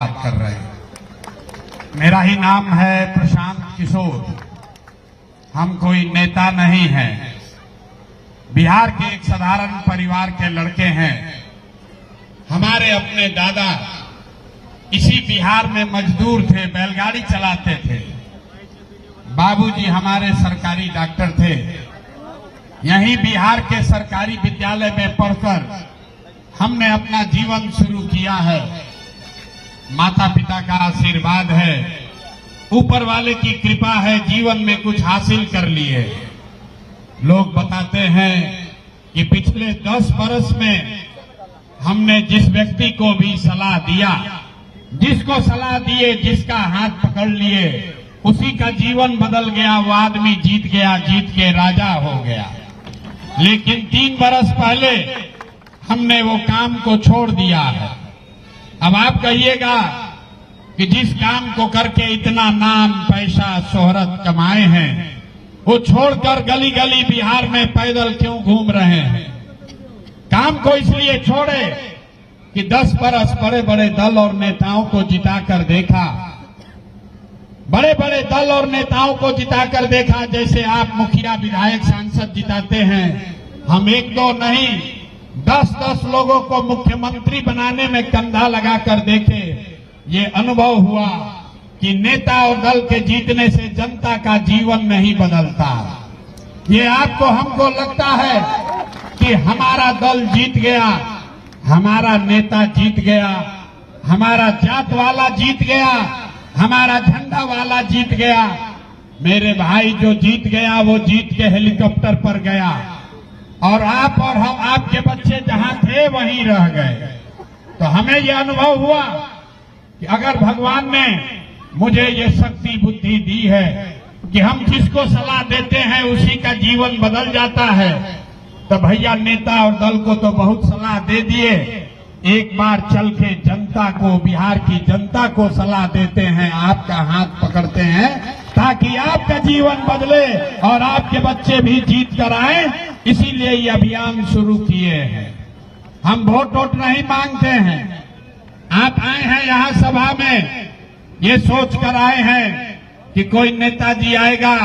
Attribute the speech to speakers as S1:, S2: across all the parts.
S1: बात कर रहे हैं। मेरा ही नाम है प्रशांत किशोर। हम कोई नेता नहीं हैं। बिहार के एक साधारण परिवार के लड़के हैं। हमारे अपने दादा इसी बिहार में मजदूर थे, बैलगाड़ी चलाते थे। बाबूजी हमारे सरकारी डॉक्टर थे। यहीं बिहार के सरकारी विद्यालय में पढ़कर हमने अपना जीवन शुरू किया है। माता पिता का आशीर्वाद है, ऊपर वाले की कृपा है, जीवन में कुछ हासिल कर लिए। लोग बताते हैं कि पिछले 10 वर्ष में हमने जिस व्यक्ति को भी सलाह दिया, जिसको सलाह दिए, जिसका हाथ पकड़ लिए, उसी का जीवन बदल गया। वो आदमी जीत गया, जीत के राजा हो गया। लेकिन 3 वर्ष पहले हमने वो काम को छोड़ दिया है। अब आप कहिएगा कि जिस काम को करके इतना नाम, पैसा, शोहरत कमाए हैं, वो छोड़कर गली गली बिहार में पैदल क्यों घूम रहे हैं? काम को इसलिए छोड़े कि 10 वर्ष बड़े बड़े दल और नेताओं को जिताकर देखा। बड़े बड़े दल और नेताओं को जिताकर देखा। जैसे आप मुखिया, विधायक, सांसद जिताते हैं, हम 1-2 नहीं 10-10 लोगों को मुख्यमंत्री बनाने में कंधा लगाकर देखे। ये अनुभव हुआ कि नेता और दल के जीतने से जनता का जीवन नहीं बदलता। ये आपको हमको लगता है कि हमारा दल जीत गया, हमारा नेता जीत गया, हमारा जात वाला जीत गया, हमारा झंडा वाला जीत गया। मेरे भाई जो जीत गया वो जीत के हेलीकॉप्टर पर गया, और आप और हम, आपके बच्चे जहां थे वहीं रह गए। तो हमें यह अनुभव हुआ कि अगर भगवान ने मुझे ये शक्ति बुद्धि दी है कि हम जिसको सलाह देते हैं उसी का जीवन बदल जाता है, तो भैया नेता और दल को तो बहुत सलाह दे दिए। एक बार चल के जनता को, बिहार की जनता को सलाह देते हैं, आपका हाथ पकड़ते हैं, ताकि आपका जीवन बदले और आपके बच्चे भी जीत कर आए। इसीलिए ये अभियान शुरू किए हैं। हम वोट नहीं मांगते हैं। आप आए हैं यहाँ सभा में, ये सोच कर आए हैं कि कोई नेताजी आएगा,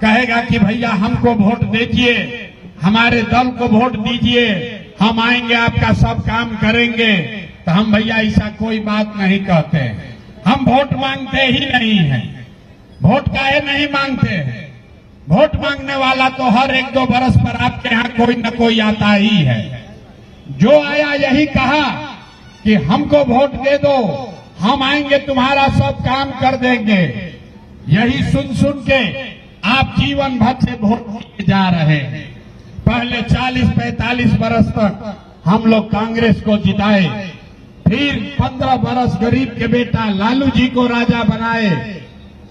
S1: कहेगा कि भैया हमको वोट दीजिए, हमारे दल को वोट दीजिए, हम आएंगे, आपका सब काम करेंगे। तो हम भैया ऐसा कोई बात नहीं कहते। हम वोट मांगते ही नहीं हैं। वोट काहे नहीं मांगते हैं? वोट मांगने वाला तो हर 1-2 बरस पर आपके यहाँ कोई न कोई आता ही है। जो आया यही कहा कि हमको वोट दे दो, हम आएंगे, तुम्हारा सब काम कर देंगे। यही सुन सुन के आप जीवन भर से वोट दिए जा रहे हैं। पहले 40-45 बरस तक हम लोग कांग्रेस को जिताए, फिर 15 बरस गरीब के बेटा लालू जी को राजा बनाए।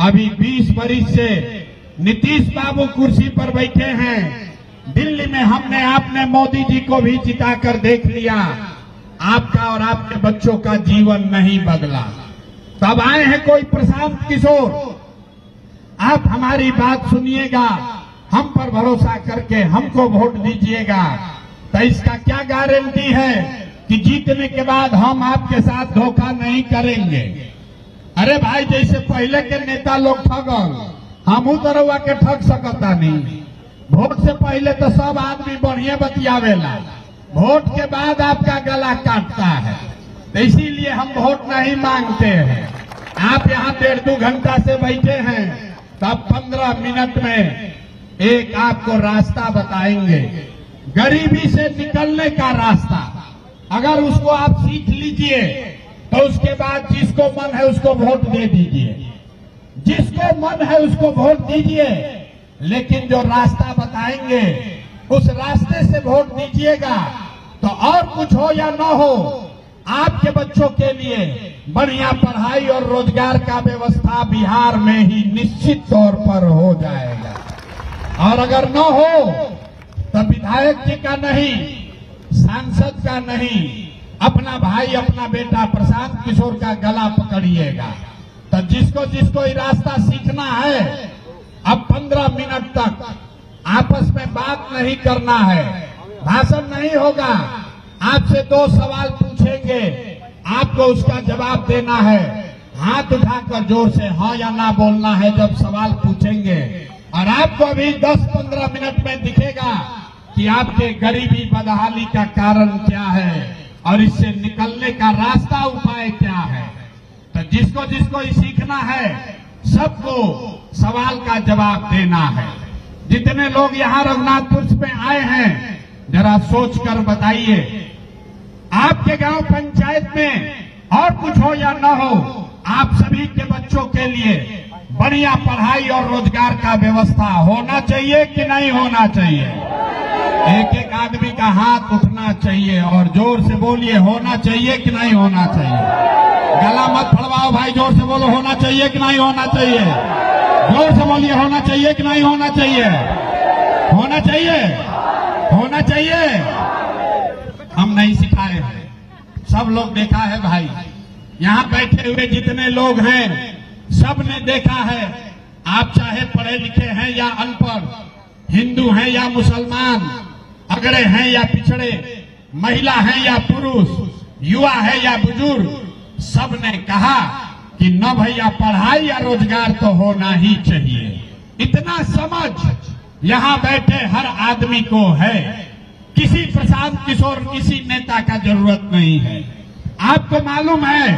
S1: अभी 20 बरस से नीतीश बाबू कुर्सी पर बैठे हैं। दिल्ली में हमने आपने मोदी जी को भी जिताकर देख लिया। आपका और आपके बच्चों का जीवन नहीं बदला। तब आए हैं कोई प्रशांत किशोर। आप हमारी बात सुनिएगा, हम पर भरोसा करके हमको वोट दीजिएगा। तो इसका क्या गारंटी है कि जीतने के बाद हम आपके साथ धोखा नहीं करेंगे? अरे भाई, जैसे पहले के नेता लोग ठगल, हम तरवा के ठग सकता नहीं। वोट से पहले तो सब आदमी बढ़िया बतियावेला, वोट के बाद आपका गला काटता है। तो इसीलिए हम वोट नहीं मांगते हैं। आप यहाँ 1.5-2 घंटा से बैठे हैं, तब 15 मिनट में एक आपको रास्ता बताएंगे, गरीबी से निकलने का रास्ता। अगर उसको आप सीख लीजिए तो उसके बाद जिसको मन है उसको वोट दे दीजिए, जिसको मन है उसको वोट दीजिए। लेकिन जो रास्ता बताएंगे उस रास्ते से वोट दीजिएगा। तो और कुछ हो या न हो, आपके बच्चों के लिए बढ़िया पढ़ाई और रोजगार का व्यवस्था बिहार में ही निश्चित तौर पर हो जाएगा। और अगर न हो तो विधायक जी का नहीं, सांसद का नहीं, अपना भाई, अपना बेटा प्रशांत किशोर का गला पकड़िएगा। तो जिसको जिसको ये रास्ता सीखना है, अब 15 मिनट तक आपस में बात नहीं करना है, भाषण नहीं होगा। आपसे 2 सवाल पूछेंगे, आपको उसका जवाब देना है। हाथ उठाकर जोर से हाँ या ना बोलना है जब सवाल पूछेंगे। और आपको अभी 10-15 मिनट में दिखेगा कि आपके गरीबी बदहाली का कारण क्या है और इससे निकलने का रास्ता उपाय क्या है। तो जिसको जिसको ये सीखना है सबको सवाल का जवाब देना है। जितने लोग यहाँ रघुनाथपुर में आए हैं जरा सोच कर बताइए, आपके गांव पंचायत में और कुछ हो या न हो, आप सभी के बच्चों के लिए बढ़िया पढ़ाई और रोजगार का व्यवस्था होना चाहिए कि नहीं होना चाहिए। एक एक आदमी का हाथ उठना चाहिए और जोर से बोलिए होना चाहिए कि नहीं होना चाहिए। गला मत फड़वाओ भाई, जोर से बोलो होना चाहिए कि नहीं होना चाहिए। जोर से बोलिए होना चाहिए कि नहीं होना चाहिए। होना चाहिए, होना चाहिए। हम नहीं सिखाए हैं, सब लोग देखा है भाई। यहाँ बैठे हुए जितने लोग हैं सब ने देखा है। आप चाहे पढ़े लिखे हैं या अनपढ़, हिंदू हैं या मुसलमान, अगड़े हैं या पिछड़े, महिला हैं या पुरुष, युवा है या बुजुर्ग, सब ने कहा कि न भैया पढ़ाई या रोजगार तो होना ही चाहिए। इतना समझ यहाँ बैठे हर आदमी को है। किसी प्रशांत किशोर किसी नेता का जरूरत नहीं है। आपको मालूम है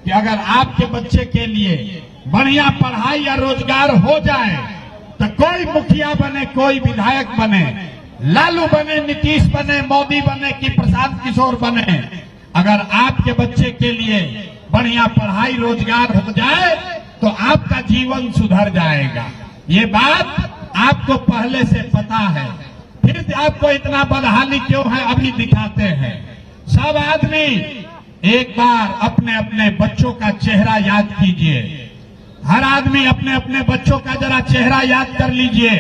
S1: कि अगर आपके बच्चे के लिए बढ़िया पढ़ाई या रोजगार हो जाए तो कोई मुखिया बने, कोई विधायक बने, लालू बने, नीतीश बने, मोदी बने कि प्रशांत किशोर बने, अगर आपके बच्चे के लिए बढ़िया पढ़ाई रोजगार हो जाए तो आपका जीवन सुधर जाएगा। ये बात आपको पहले से पता है, फिर आपको इतना बदहाली क्यों है अभी दिखाते हैं। सब आदमी एक बार अपने अपने बच्चों का चेहरा याद कीजिए। हर आदमी अपने अपने बच्चों का जरा चेहरा याद कर लीजिए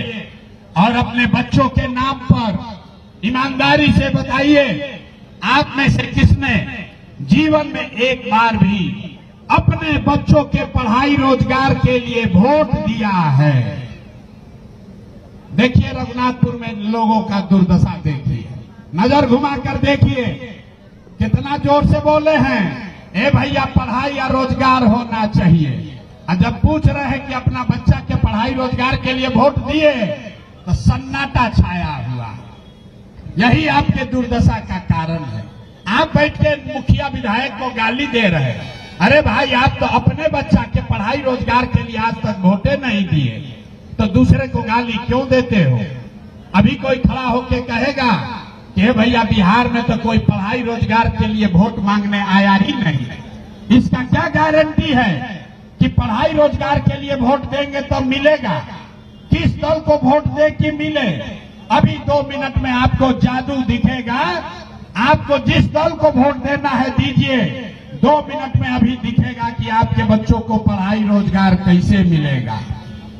S1: और अपने बच्चों के नाम पर ईमानदारी से बताइए, आप में से किसने जीवन में एक बार भी अपने बच्चों के पढ़ाई रोजगार के लिए वोट दिया है। देखिए रघुनाथपुर में लोगों का दुर्दशा देखिए, नजर घुमाकर देखिए, कितना जोर से बोले हैं ए भैया पढ़ाई या रोजगार होना चाहिए। और जब पूछ रहे हैं कि अपना बच्चा के पढ़ाई रोजगार के लिए वोट दिए तो सन्नाटा छाया हुआ। यही आपके दुर्दशा का कारण है। आप बैठ के मुखिया विधायक को गाली दे रहे हैं। अरे भाई आप तो अपने बच्चा के पढ़ाई रोजगार के लिए आज तक वोटे नहीं दिए तो दूसरे को गाली क्यों देते हो। अभी कोई खड़ा होके कहेगा कि भैया बिहार में तो कोई पढ़ाई रोजगार के लिए वोट मांगने आया ही नहीं। इसका क्या गारंटी है कि पढ़ाई रोजगार के लिए वोट देंगे तो मिलेगा। किस दल को वोट दे कि मिले, अभी 2 मिनट में आपको जादू दिखेगा। आपको जिस दल को वोट देना है दीजिए, 2 मिनट में अभी दिखेगा कि आपके बच्चों को पढ़ाई रोजगार कैसे मिलेगा।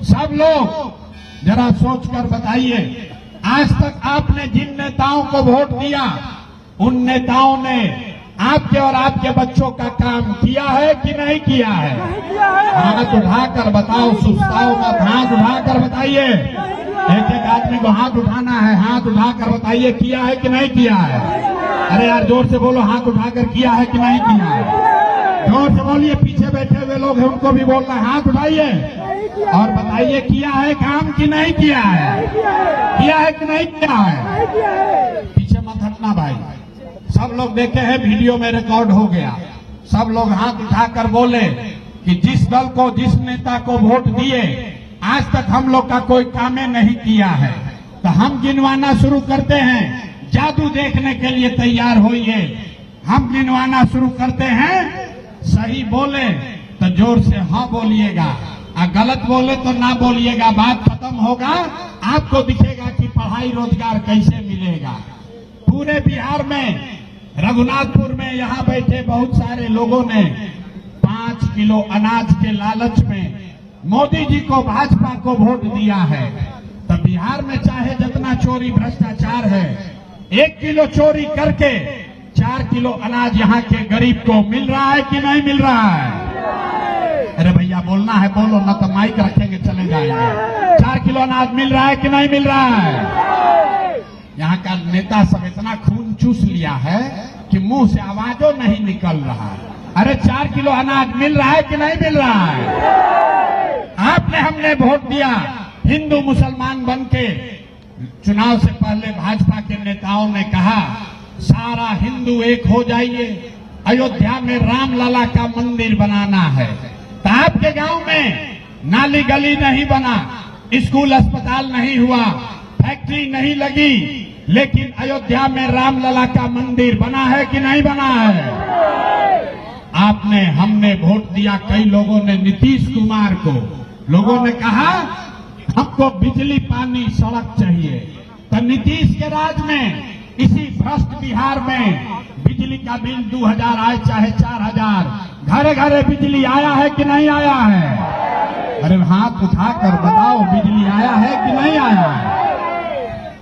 S1: सब लोग जरा सोचकर बताइए, आज तक आपने जिन नेताओं को वोट दिया उन नेताओं ने आपके और आपके बच्चों का काम किया है कि नहीं किया है। हाथ उठाकर बताओ, सुस्ताओं मत, हाथ उठाकर बताइए। एक एक आदमी को हाथ उठाना है, हाथ उठाकर बताइए किया है कि नहीं किया है। अरे यार जोर से बोलो, हाथ उठाकर किया है कि नहीं किया है। जोर से बोलिए, पीछे बैठे हुए लोग हैं उनको भी बोलना है, हाथ उठाइए और बताइए किया है काम कि नहीं किया है। किया है कि नहीं किया है। पीछे मत हटना भाई। सब लोग देखे हैं, वीडियो में रिकॉर्ड हो गया। सब लोग हाथ उठाकर बोले कि जिस दल को, जिस नेता को वोट दिए आज तक हम लोग का कोई काम नहीं किया है। तो हम गिनवाना शुरू करते हैं, जादू देखने के लिए तैयार होइए। हम गिनवाना शुरू करते हैं, सही बोले तो जोर से हाँ बोलिएगा और गलत बोले तो ना बोलिएगा। बात खत्म होगा, आपको दिखेगा कि पढ़ाई रोजगार कैसे मिलेगा। पूरे बिहार में, रघुनाथपुर में यहाँ बैठे बहुत सारे लोगों ने 5 किलो अनाज के लालच में मोदी जी को, भाजपा को वोट दिया है। तो बिहार में चाहे जितना चोरी भ्रष्टाचार है, 1 किलो चोरी करके 4 किलो अनाज यहाँ के गरीब को मिल रहा है कि नहीं मिल रहा है। अरे भैया बोलना है बोलो, न तो माइक रखेंगे चले जाएंगे। 4 किलो अनाज मिल रहा है कि नहीं मिल रहा है। यहाँ का नेता सब इतना खून चूस लिया है कि मुंह से आवाजों नहीं निकल रहा है। अरे 4 किलो अनाज मिल रहा है कि नहीं मिल रहा है? आपने हमने वोट दिया, हिंदू मुसलमान बनके चुनाव से पहले भाजपा के नेताओं ने कहा सारा हिंदू एक हो जाइए, अयोध्या में रामलला का मंदिर बनाना है। तो आपके गांव में नाली गली नहीं बना, स्कूल अस्पताल नहीं हुआ, फैक्ट्री नहीं लगी, लेकिन अयोध्या में रामलला का मंदिर बना है कि नहीं बना है? आपने हमने वोट दिया, कई लोगों ने नीतीश कुमार को, लोगों ने कहा हमको बिजली पानी सड़क चाहिए। तो नीतीश के राज में इसी भ्रष्ट बिहार में बिजली का बिल 2000 आए चाहे 4000, घरे घरे बिजली आया है कि नहीं आया है? अरे हाथ उठाकर बताओ, बिजली आया है कि नहीं आया है?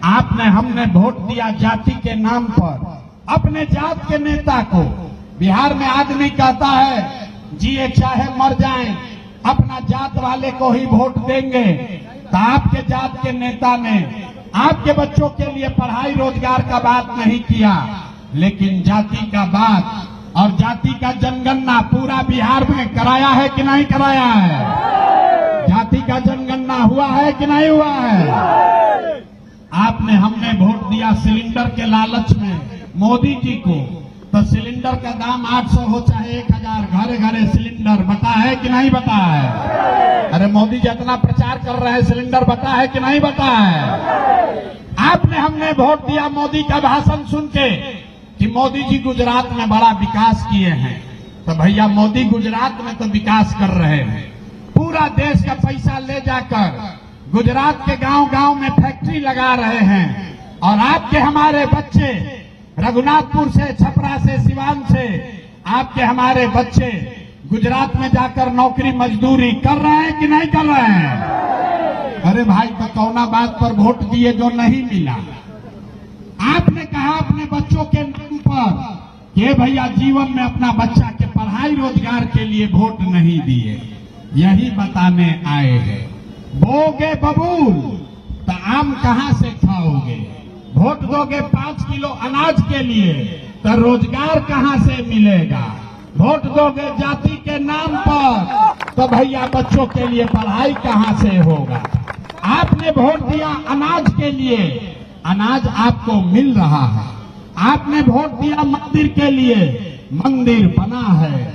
S1: आपने हमने वोट दिया जाति के नाम पर, अपने जात के नेता को। बिहार में आदमी कहता है जिए चाहे मर जाएं, अपना जात वाले को ही वोट देंगे। तो आपके जात के नेता ने आपके बच्चों के लिए पढ़ाई रोजगार का बात नहीं किया, लेकिन जाति का बात और जाति का जनगणना पूरा बिहार में कराया है कि नहीं कराया है? जाति का जनगणना हुआ है कि नहीं हुआ है? आपने हमने वोट दिया सिलेंडर के लालच में मोदी जी को। तो सिलेंडर का दाम 800 हो चाहे 1000, घरे घरे सिलेंडर बता है कि नहीं बता है? अरे मोदी जी इतना प्रचार कर रहे हैं, सिलेंडर बता है कि नहीं बता है? आपने हमने वोट दिया मोदी का भाषण सुन के कि मोदी जी गुजरात में बड़ा विकास किए हैं। तो भैया मोदी गुजरात में तो विकास कर रहे हैं, पूरा देश का पैसा ले जाकर गुजरात के गांव-गांव में फैक्ट्री लगा रहे हैं। और आपके हमारे बच्चे रघुनाथपुर से, छपरा से, सिवान से आपके हमारे बच्चे गुजरात में जाकर नौकरी मजदूरी कर रहे हैं कि नहीं कर रहे हैं? अरे भाई तो कौना बात पर वोट दिए जो नहीं मिला? आपने कहा अपने बच्चों के नाम पर कि भैया जीवन में अपना बच्चा के पढ़ाई रोजगार के लिए वोट नहीं दिए। यही बताने आए हैं, बोगे बबूल तो आम कहां से खाओगे? वोट दोगे 5 किलो अनाज के लिए तो रोजगार कहां से मिलेगा? वोट दोगे जाति के नाम पर तो भैया बच्चों के लिए पढ़ाई कहां से होगा? आपने वोट दिया अनाज के लिए, अनाज आपको मिल रहा है। आपने वोट दिया मंदिर के लिए, मंदिर बना है।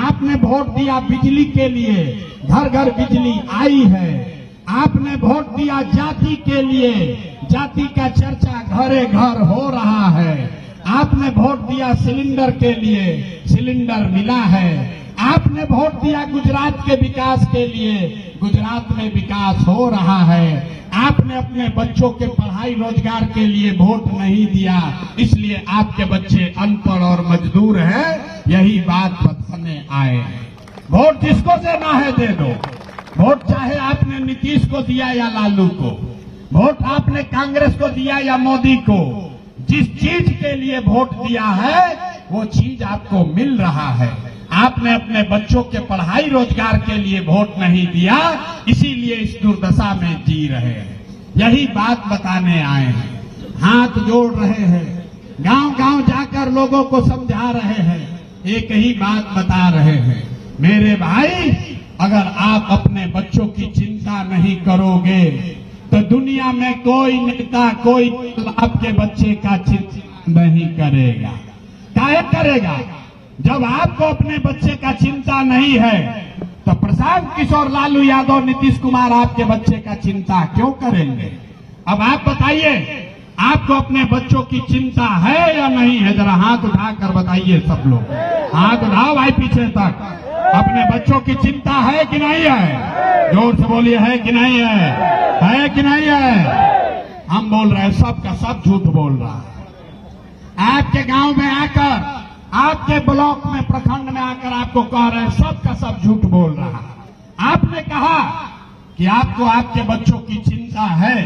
S1: आपने वोट दिया बिजली के लिए, घर घर बिजली आई है। आपने वोट दिया जाति के लिए, जाति का चर्चा घरे घर हो रहा है। आपने वोट दिया सिलेंडर के लिए, सिलेंडर मिला है। आपने वोट दिया गुजरात के विकास के लिए, गुजरात में विकास हो रहा है। आपने अपने बच्चों के पढ़ाई रोजगार के लिए वोट नहीं दिया, इसलिए आपके बच्चे अनपढ़ और मजदूर हैं। यही बात बताने आए हैं। वोट जिसको देना है दे दो। वोट चाहे आपने नीतीश को दिया या लालू को, वोट आपने कांग्रेस को दिया या मोदी को, जिस चीज के लिए वोट दिया है वो चीज आपको मिल रहा है। आपने अपने बच्चों के पढ़ाई रोजगार के लिए वोट नहीं दिया, इसीलिए इस दुर्दशा में जी रहे हैं। यही बात बताने आए हैं, हाथ जोड़ रहे हैं, गांव गांव जाकर लोगों को समझा रहे हैं, एक ही बात बता रहे हैं, मेरे भाई अगर आप अपने बच्चों की चिंता नहीं करोगे तो दुनिया में कोई नेता कोई आपके बच्चे का चिंता नहीं करेगा। क्या करेगा? जब आपको अपने बच्चे का चिंता नहीं है तो प्रशांत किशोर, लालू यादव, नीतीश कुमार आपके बच्चे का चिंता क्यों करेंगे? अब आप बताइए, आपको अपने बच्चों की चिंता है या नहीं है? जरा हाथ उठाकर बताइए सब लोग, हाथ उठाओ भाई पीछे तक। अपने बच्चों की चिंता है कि नहीं है? जोर से बोलिए, है कि नहीं है? है कि नहीं है? हम बोल रहे हैं सबका सब झूठ बोल रहा है। आपके गांव में आकर, आपके ब्लॉक में, प्रखंड में आकर आपको कह रहे हैं सबका सब झूठ बोल रहा है। आपने कहा कि आपको आपके बच्चों की चिंता है।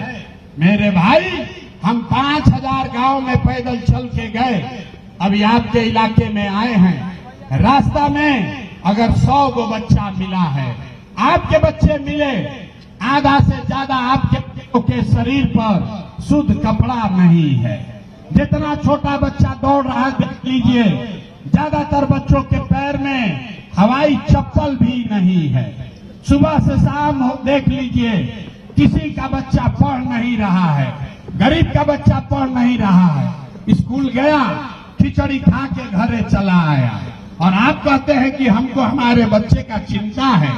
S1: मेरे भाई, हम 5000 गांव में पैदल चल के गए, अभी आपके इलाके में आए हैं। रास्ता में अगर 100 गो बच्चा मिला है, आपके बच्चे मिले, आधा से ज्यादा आपके बच्चों के शरीर पर शुद्ध कपड़ा नहीं है। जितना छोटा बच्चा दौड़ रहा है देख लीजिए, ज्यादातर बच्चों के पैर में हवाई चप्पल भी नहीं है। सुबह से शाम देख लीजिए, किसी का बच्चा पढ़ नहीं रहा है, गरीब का बच्चा पढ़ नहीं रहा है। स्कूल गया, खिचड़ी खा के घरे चला आया, और आप कहते हैं कि हमको हमारे बच्चे का चिंता है।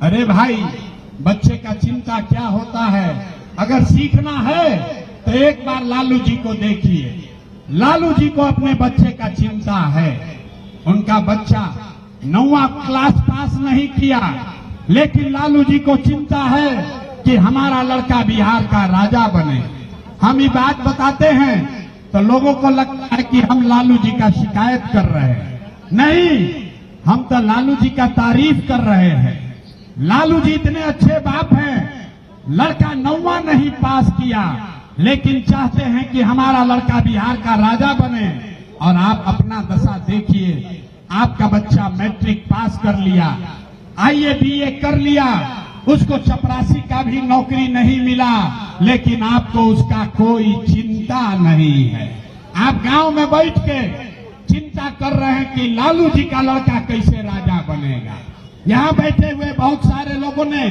S1: अरे भाई, बच्चे का चिंता क्या होता है? अगर सीखना है तो एक बार लालू जी को देखिए। लालू जी को अपने बच्चे का चिंता है। उनका बच्चा 9वां क्लास पास नहीं किया, लेकिन लालू जी को चिंता है कि हमारा लड़का बिहार का राजा बने। हम ये बात बताते हैं तो लोगों को लगता है कि हम लालू जी का शिकायत कर रहे हैं। नहीं, हम तो लालू जी का तारीफ कर रहे हैं। लालू जी इतने अच्छे बाप हैं, लड़का 9वां नहीं पास किया, लेकिन चाहते हैं कि हमारा लड़का बिहार का राजा बने। और आप अपना दशा देखिए, आपका बच्चा मैट्रिक पास कर लिया, आईए बीए कर लिया, उसको चपरासी का भी नौकरी नहीं मिला, लेकिन आपको उसका कोई चिंता नहीं है। आप गांव में बैठ के चिंता कर रहे हैं कि लालू जी का लड़का कैसे राजा बनेगा। यहाँ बैठे हुए बहुत सारे लोगों ने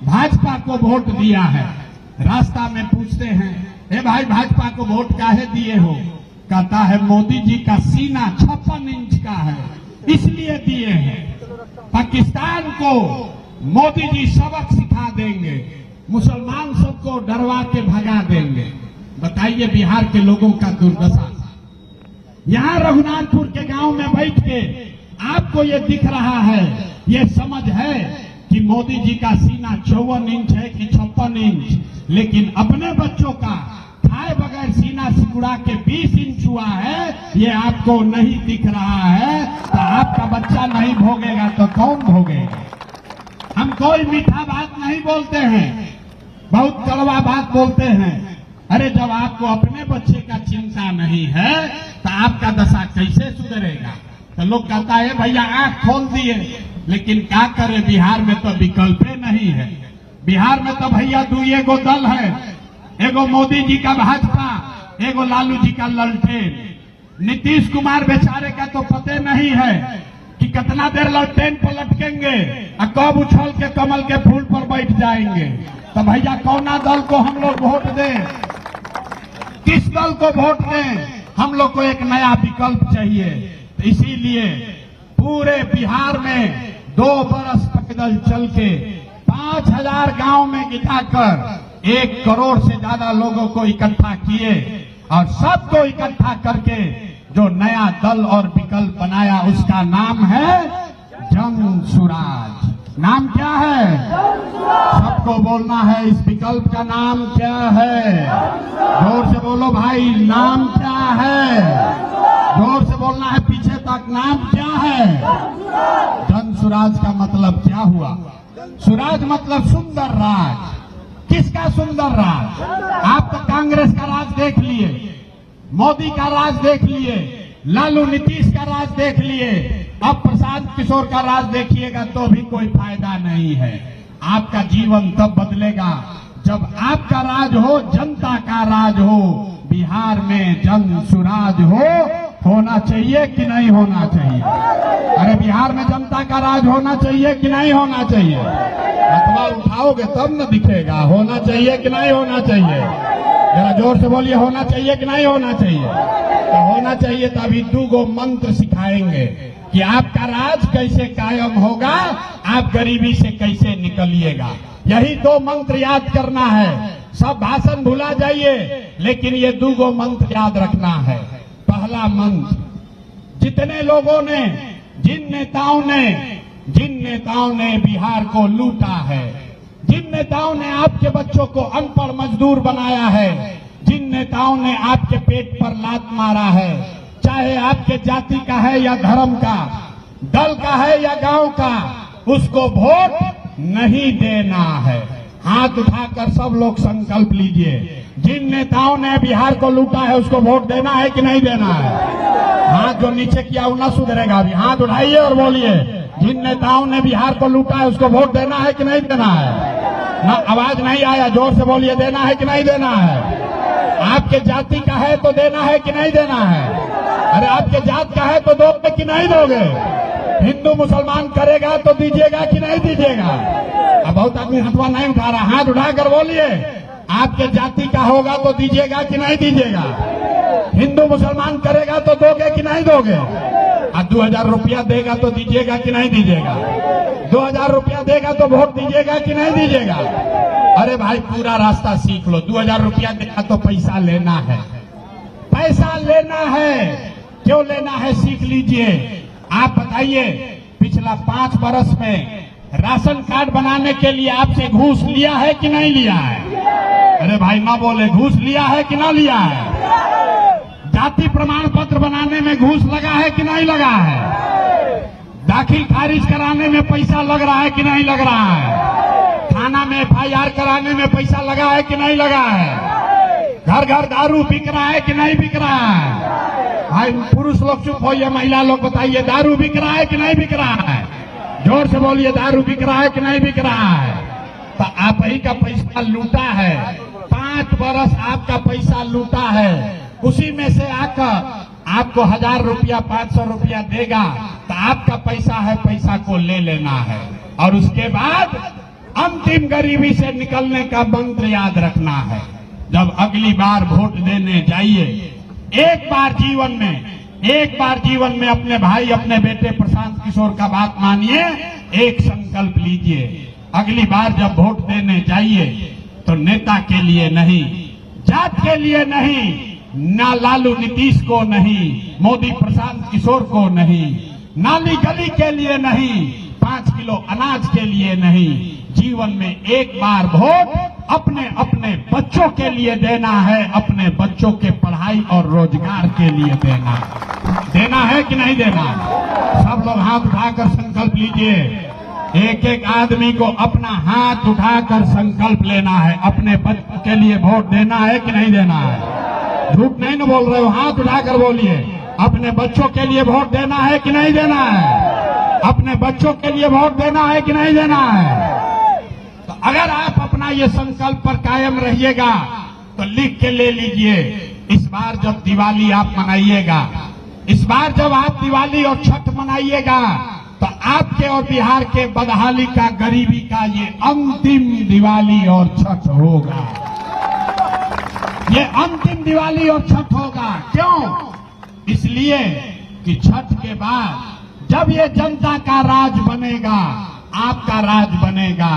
S1: भाजपा को वोट दिया है। रास्ता में पूछते हैं, ए भाई, भाजपा को वोट काहे दिए हो? कहता है मोदी जी का सीना 56 इंच का है, इसलिए दिए हैं। पाकिस्तान को मोदी जी सबक सिखा देंगे, मुसलमान सबको डरवा के भगा देंगे। बताइए बिहार के लोगों का दुर्दशा। यहाँ रघुनाथपुर के गांव में बैठ के आपको ये दिख रहा है, ये समझ है कि मोदी जी का सीना 54 इंच है कि 56 इंच, लेकिन अपने बच्चों का खाए बगैर सीना सिकुड़ा के 20 इंच हुआ है, ये आपको नहीं दिख रहा है। तो आपका बच्चा नहीं भोगेगा तो कौन भोगेगा? हम कोई मीठा बात नहीं बोलते हैं, बहुत कड़वा बात बोलते हैं। अरे जब आपको अपने बच्चे का चिंता नहीं है तो आपका दशा कैसे सुधरेगा? तो लोग कहता है भैया आंख खोल दिए, लेकिन क्या करे, बिहार में तो विकल्प नहीं है। बिहार में तो भैया दुइगो दल है, एगो मोदी जी का भाजपा, एगो लालू जी का ललटेन। नीतीश कुमार बेचारे का तो पते नहीं है कि कितना देर ललटेन पर लटकेंगे और कब उछल के कमल के फूल पर बैठ जाएंगे। तो भैया कौना दल को हम लोग वोट दें? किस दल को वोट दें? हम लोग को एक नया विकल्प चाहिए। तो इसीलिए पूरे बिहार में 2 बरस पैदल चल के 5000 गांव में गिटाकर 1 करोड़ से ज्यादा लोगों को इकट्ठा किए, और सबको इकट्ठा करके जो नया दल और विकल्प बनाया, उसका नाम है जन सुराज। नाम क्या है? सबको बोलना है, इस विकल्प का नाम क्या है? जोर से बोलो भाई, नाम क्या है? जोर से बोलना है पीछे तक, नाम क्या है? जन सुराज का मतलब क्या हुआ? सुराज मतलब सुंदर राज। किसका सुंदर राज? आप तो कांग्रेस का राज देख लिए, मोदी का राज देख लिए, लालू नीतीश का राज देख लिए, अब प्रशांत किशोर का राज देखिएगा तो भी कोई फायदा नहीं है। आपका जीवन तब बदलेगा जब आपका राज हो, जनता का राज हो। बिहार में जन सुराज होना चाहिए कि नहीं होना चाहिए? अरे बिहार में जनता का राज होना चाहिए कि नहीं होना चाहिए? अथवा उठाओगे तब न दिखेगा। होना चाहिए कि नहीं होना चाहिए? जरा जोर से बोलिए, होना चाहिए कि नहीं होना चाहिए? तो होना चाहिए। तो अभी 2 मंत्र सिखाएंगे कि आपका राज कैसे कायम होगा, आप गरीबी से कैसे निकलिएगा। यही 2 मंत्र याद करना है। सब भाषण भुला जाइए, लेकिन ये 2 मंत्र याद रखना है। पहला मंत्र, जितने लोगों ने, जिन नेताओं ने बिहार को लूटा है, जिन नेताओं ने आपके बच्चों को अनपढ़ मजदूर बनाया है, जिन नेताओं ने आपके पेट पर लात मारा है, चाहे आपके जाति का है या धर्म का, दल का है या गांव का, उसको वोट नहीं देना है। हाथ उठाकर सब लोग संकल्प लीजिए। जिन नेताओं ने बिहार को लूटा है उसको वोट देना है कि नहीं देना है? हाथ जो नीचे किया वो ना सुधरेगा। अभी हाथ उठाइए और बोलिए, जिन नेताओं ने बिहार को लूटा है उसको वोट देना है कि नहीं देना है? ना, आवाज नहीं आया, जोर से बोलिए, देना है कि नहीं देना है? आपके जाति का है तो देना है कि नहीं देना है? अरे आपके जात का है तो दोगे कि नहीं दोगे? हिंदू मुसलमान करेगा तो दीजिएगा कि नहीं दीजिएगा? अब बहुत आदमी हथवा नहीं उठा रहा, हाथ उठाकर बोलिए, आपके जाति का होगा तो दीजिएगा कि नहीं दीजिएगा? हिंदू मुसलमान करेगा तो दोगे कि नहीं दोगे? और 2000 रुपया देगा तो दीजिएगा कि नहीं दीजिएगा? 2000 रुपया देगा तो वोट दीजिएगा कि नहीं दीजिएगा? अरे भाई पूरा रास्ता सीख लो। 2000 रुपया देगा तो पैसा लेना है, पैसा लेना है। क्यों लेना है सीख लीजिए। आप बताइए, पिछला 5 वर्ष में राशन कार्ड बनाने के लिए आपसे घूस लिया है कि नहीं लिया है? अरे भाई ना बोले, घूस लिया है कि ना लिया है? जाति प्रमाण पत्र बनाने में घूस लगा है कि नहीं लगा है? दाखिल खारिज कराने में पैसा लग रहा है कि नहीं लग रहा है? थाना में FIR कराने में पैसा लगा है कि नहीं लगा है? घर घर दारू बिक रहा है कि नहीं बिक रहा है? भाई पुरुष लोग चुप होइए, महिला लोग बताइए, दारू बिक रहा है कि नहीं बिक रहा है? जोर से बोलिए, दारू बिक रहा है कि नहीं बिक रहा है? तो आप ही का पैसा लूटा है, 5 वर्ष आपका पैसा लूटा है। उसी में से आकर आपको 1000 रुपया 500 रुपया देगा तो आपका पैसा है, पैसा को ले लेना है। और उसके बाद अंतिम गरीबी से निकलने का मंत्र याद रखना है। जब अगली बार वोट देने जाइए, एक बार जीवन में अपने भाई, अपने बेटे प्रशांत किशोर का बात मानिए, एक संकल्प लीजिए। अगली बार जब वोट देने जाइए तो नेता के लिए नहीं, जात के लिए नहीं, ना लालू नीतीश को नहीं, मोदी प्रशांत किशोर को नहीं, नाली गली के लिए नहीं, 5 किलो अनाज के लिए नहीं, जीवन में एक बार वोट अपने अपने बच्चों के लिए देना है, अपने बच्चों के पढ़ाई और रोजगार के लिए देना है कि नहीं देना? सब लोग हाथ उठाकर संकल्प लीजिए। एक एक आदमी को अपना हाथ उठाकर संकल्प लेना है, अपने बच्चों के लिए वोट देना है कि नहीं देना है? झूठ नहीं न बोल रहे हो, हाथ उठाकर बोलिए, अपने बच्चों के लिए वोट देना है कि नहीं देना है? अपने बच्चों के लिए वोट देना है कि नहीं देना है? तो अगर आप अपना ये संकल्प पर कायम रहिएगा तो लिख के ले लीजिए। इस बार जब दिवाली आप मनाइएगा, इस बार जब आप दिवाली और छठ मनाइएगा तो आपके और बिहार के बदहाली का, गरीबी का ये अंतिम दिवाली और छठ होगा। ये अंतिम दिवाली और छठ होगा। क्यों? इसलिए कि छठ के बाद जब ये जनता का राज बनेगा, आपका राज बनेगा,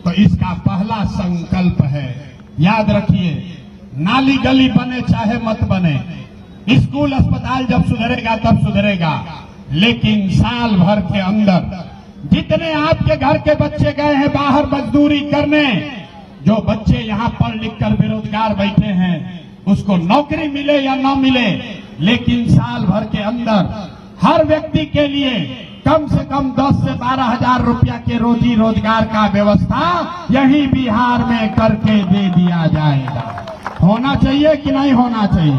S1: तो इसका पहला संकल्प है, याद रखिए, नाली गली बने चाहे मत बने, स्कूल अस्पताल जब सुधरेगा तब सुधरेगा, लेकिन साल भर के अंदर जितने आपके घर के बच्चे गए हैं बाहर मजदूरी करने, जो बच्चे यहाँ पढ़ लिख कर बेरोजगार बैठे हैं, उसको नौकरी मिले या न मिले, लेकिन साल भर के अंदर हर व्यक्ति के लिए कम से कम 10 से 12 हजार रुपया के रोजी रोजगार का व्यवस्था यही बिहार में करके दे दिया जाएगा। होना चाहिए कि नहीं होना चाहिए?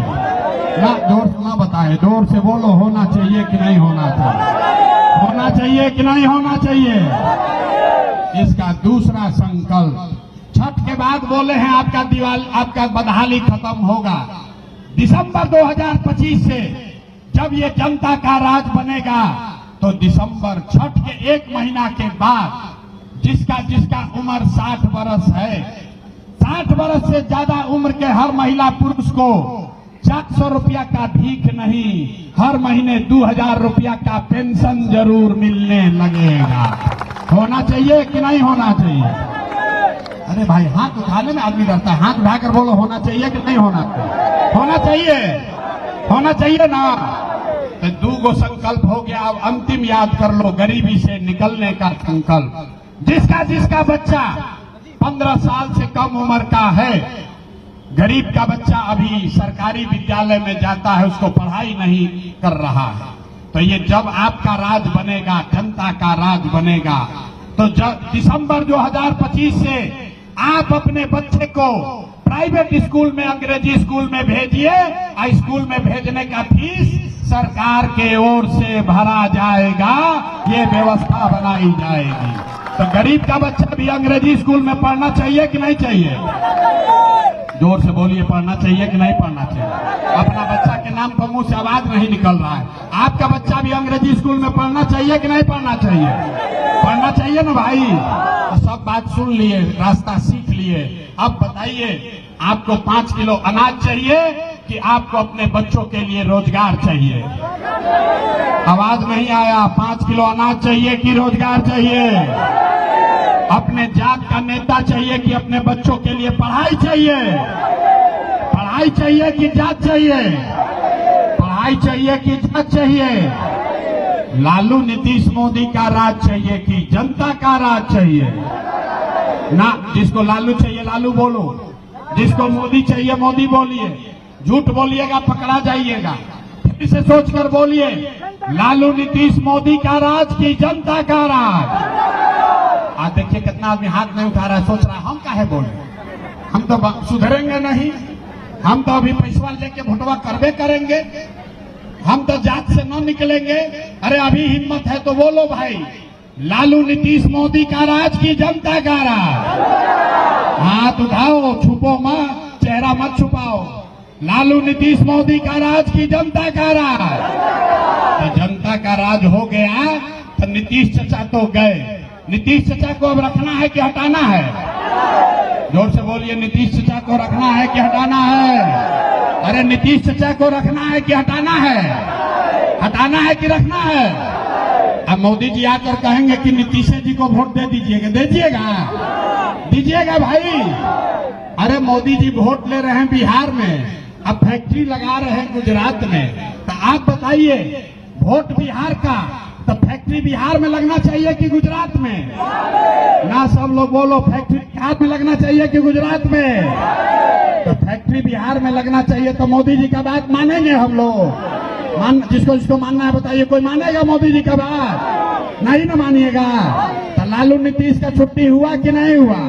S1: ना जोर से ना बताए, जोर से बोलो, होना चाहिए कि नहीं होना चाहिए? होना चाहिए कि नहीं होना चाहिए? इसका दूसरा संकल्प, छठ के बाद बोले हैं आपका दिवाली, आपका बदहाली खत्म होगा। दिसंबर 2025 से जब ये जनता का राज बनेगा तो दिसंबर छठ के 1 महीना के बाद जिसका उम्र 60 वर्ष है, 60 वर्ष से ज्यादा उम्र के हर महिला पुरुष को 400 रुपया का भीख नहीं, हर महीने 2000 रुपया का पेंशन जरूर मिलने लगेगा। होना चाहिए कि नहीं होना चाहिए? अरे भाई हाथ उठाने में आदमी डरता है, हाथ उठाकर बोलो, होना चाहिए कि नहीं होना चाहिए? होना चाहिए, होना चाहिए ना? तो 2 संकल्प हो गया। अब अंतिम याद कर लो, गरीबी से निकलने का संकल्प। जिसका बच्चा 15 साल से कम उम्र का है, गरीब का बच्चा अभी सरकारी विद्यालय में जाता है, उसको पढ़ाई नहीं कर रहा है, तो ये जब आपका राज बनेगा, जनता का राज बनेगा, तो जब दिसंबर 2025 से आप अपने बच्चे को प्राइवेट स्कूल में, अंग्रेजी स्कूल में भेजिए। स्कूल में भेजने का फीस सरकार के ओर से भरा जाएगा, ये व्यवस्था बनाई जाएगी। तो गरीब का बच्चा भी अंग्रेजी स्कूल में पढ़ना चाहिए कि नहीं चाहिए? जोर से बोलिए, पढ़ना चाहिए कि नहीं पढ़ना चाहिए? अपना बच्चा के नाम पर मुंह से आवाज नहीं निकल रहा है। आपका बच्चा भी अंग्रेजी स्कूल में पढ़ना चाहिए कि नहीं पढ़ना चाहिए? पढ़ना चाहिए ना भाई। तो सब बात सुन लिए, रास्ता सीख लिए। अब बताइए, आपको 5 किलो अनाज चाहिए कि आपको अपने बच्चों के लिए रोजगार चाहिए? आवाज नहीं आया। 5 किलो अनाज चाहिए कि रोजगार चाहिए? अपने जात का नेता चाहिए कि अपने बच्चों के लिए पढ़ाई चाहिए? पढ़ाई चाहिए कि जात चाहिए? पढ़ाई चाहिए कि जात चाहिए? लालू नीतीश मोदी का राज चाहिए कि जनता का राज चाहिए? ना, जिसको लालू चाहिए लालू बोलो, जिसको मोदी चाहिए मोदी बोलिए। झूठ बोलिएगा पकड़ा जाइएगा। फिर से सोचकर बोलिए, लालू नीतीश मोदी का राज की जनता का राज? आज देखिए कितना आदमी हाथ नहीं उठा रहा है, सोच रहा है हम काहे बोले, हम तो सुधरेंगे नहीं, हम तो अभी पैसा लेके भोटवा करबे करेंगे, हम तो जात से न निकलेंगे। अरे अभी हिम्मत है तो बोलो भाई, लालू नीतीश मोदी का राज की जनता का राज? हाथ उठाओ, छुपो मत, चेहरा मत छुपाओ। लालू नीतीश मोदी का राज की जनता का राज? तो जनता का राज हो गया तो नीतीश चाचा तो गए। नीतीश चाचा को अब रखना है कि हटाना है? जोर से बोलिए, नीतीश चाचा को रखना है कि हटाना है? अरे नीतीश चाचा को रखना है कि हटाना है? हटाना है कि रखना है? अब मोदी जी आकर कहेंगे कि नीतीश जी को वोट दे दीजिएगा, दीजिएगा? दीजिएगा भाई? अरे मोदी जी वोट ले रहे हैं बिहार में, अब फैक्ट्री लगा रहे हैं गुजरात में, तो आप बताइए, वोट बिहार का तो फैक्ट्री बिहार में लगना चाहिए कि गुजरात में? ना, सब लोग बोलो, फैक्ट्री बिहार में लगना चाहिए कि गुजरात में? तो फैक्ट्री बिहार में लगना चाहिए तो मोदी जी का बात मानेंगे हम लोग? जिसको जिसको मानना है बताइए, कोई मानेगा मोदी जी का बात? नहीं ना मानिएगा। तो लालू नीतीश का छुट्टी हुआ कि नहीं हुआ?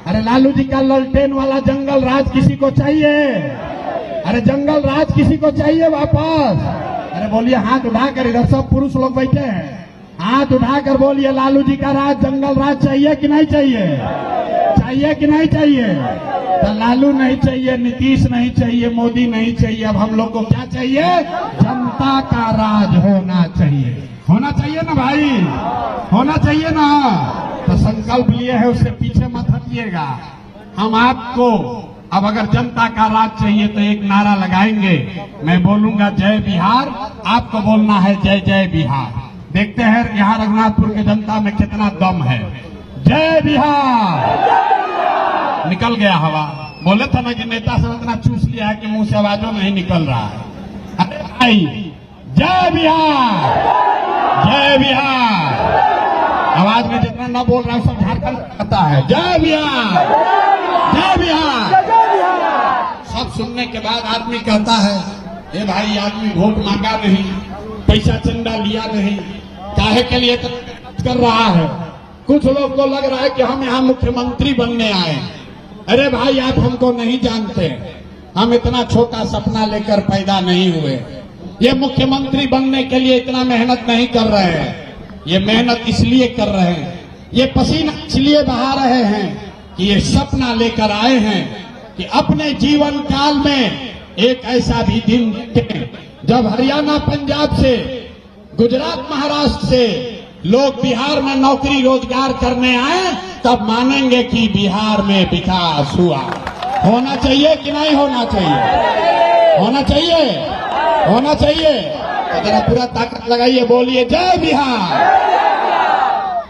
S1: अरे लालू जी का ललटेन वाला जंगल राज किसी को चाहिए? अरे जंगल राज किसी को चाहिए वापस? अरे बोलिए, हाथ उठाकर, इधर सब पुरुष लोग बैठे हैं, हाथ उठाकर बोलिए, लालू जी का राज, जंगल राज चाहिए कि नहीं चाहिए? चाहिए कि नहीं चाहिए? तो लालू नहीं चाहिए, नीतीश नहीं चाहिए, मोदी नहीं चाहिए, अब हम लोग को क्या चाहिए? जनता का राज होना चाहिए। होना चाहिए ना भाई? होना चाहिए ना? तो संकल्प लिए है, उससे पीछे मत हटिएगा। हम आपको अब अगर जनता का राज चाहिए तो एक नारा लगाएंगे, मैं बोलूंगा जय बिहार, आपको बोलना है जय जय बिहार। देखते हैं यहाँ रघुनाथपुर की जनता में कितना दम है। जय बिहार! निकल गया हवा। बोले था ना कि नेता सब इतना चूस लिया है कि मुंह से आवाजों नहीं निकल रहा है। अरे भाई, जय बिहार! जय बिहार! आवाज में जितना न बोल रहा है सब झारखंड कहता है जय बिहार, जय बिहार। सब सुनने के बाद आदमी कहता है, ए भाई, आदमी वोट मांगा नहीं, पैसा चंदा लिया नहीं, काहे के लिए कर रहा है? कुछ लोग को लग रहा है कि हम यहाँ मुख्यमंत्री बनने आए। अरे भाई, आप हमको नहीं जानते, हम इतना छोटा सपना लेकर पैदा नहीं हुए। ये मुख्यमंत्री बनने के लिए इतना मेहनत नहीं कर रहे हैं, ये मेहनत इसलिए कर रहे हैं, ये पसीना इसलिए बहा रहे हैं कि ये सपना लेकर आए हैं कि अपने जीवन काल में एक ऐसा भी दिन जब हरियाणा पंजाब से, गुजरात महाराष्ट्र से लोग बिहार में नौकरी रोजगार करने आए, तब मानेंगे कि बिहार में विकास हुआ। होना चाहिए कि नहीं होना चाहिए? होना चाहिए, होना चाहिए। तो जरा पूरा ताकत लगाइए, बोलिए जय बिहार।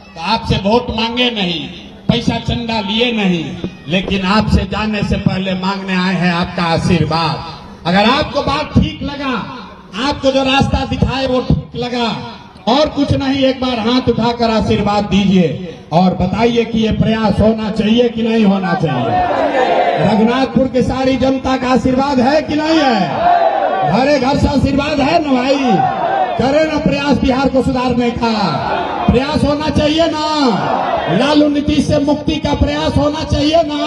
S1: तो आपसे वोट मांगे नहीं, पैसा चंदा लिए नहीं, लेकिन आपसे जाने से पहले मांगने आए हैं आपका आशीर्वाद। अगर आपको बात ठीक लगा, आपको जो रास्ता दिखाए वो ठीक लगा, और कुछ नहीं, एक बार हाथ उठाकर आशीर्वाद दीजिए और बताइए कि ये प्रयास होना चाहिए कि नहीं होना चाहिए। रघुनाथपुर की सारी जनता का आशीर्वाद है कि नहीं है? घरे घर से आशीर्वाद है ना भाई? करे ना प्रयास बिहार को सुधारने का? प्रयास होना चाहिए ना? लालू नीतीश से मुक्ति का प्रयास होना चाहिए ना?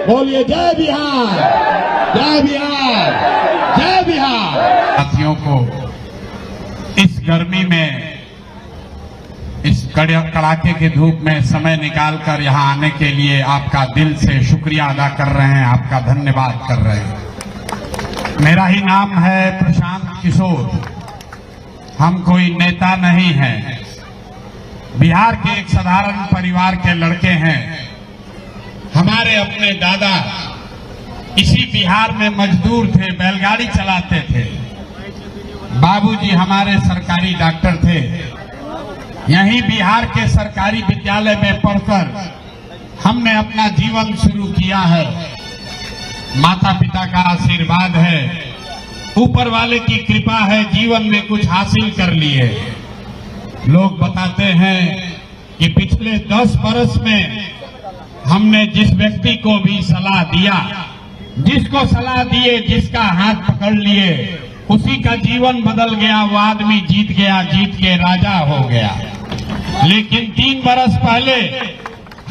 S1: बोलिए जय बिहार, जय बिहार, जय बिहार। साथियों को इस गर्मी में इस कड़ाके की धूप में समय निकालकर यहाँ आने के लिए आपका दिल से शुक्रिया अदा कर रहे हैं, आपका धन्यवाद कर रहे हैं। मेरा ही नाम है प्रशांत किशोर। हम कोई नेता नहीं हैं, बिहार के एक साधारण परिवार के लड़के हैं। हमारे अपने दादा इसी बिहार में मजदूर थे, बैलगाड़ी चलाते थे। बाबूजी हमारे सरकारी डॉक्टर थे। यहीं बिहार के सरकारी विद्यालय में पढ़कर हमने अपना जीवन शुरू किया है। माता पिता का आशीर्वाद है, ऊपर वाले की कृपा है, जीवन में कुछ हासिल कर लिए। लोग बताते हैं कि पिछले 10 बरस में हमने जिस व्यक्ति को भी सलाह दिया, जिसको सलाह दिए, जिसका हाथ पकड़ लिए, उसी का जीवन बदल गया। वो आदमी जीत गया, जीत के राजा हो गया। लेकिन 3 बरस पहले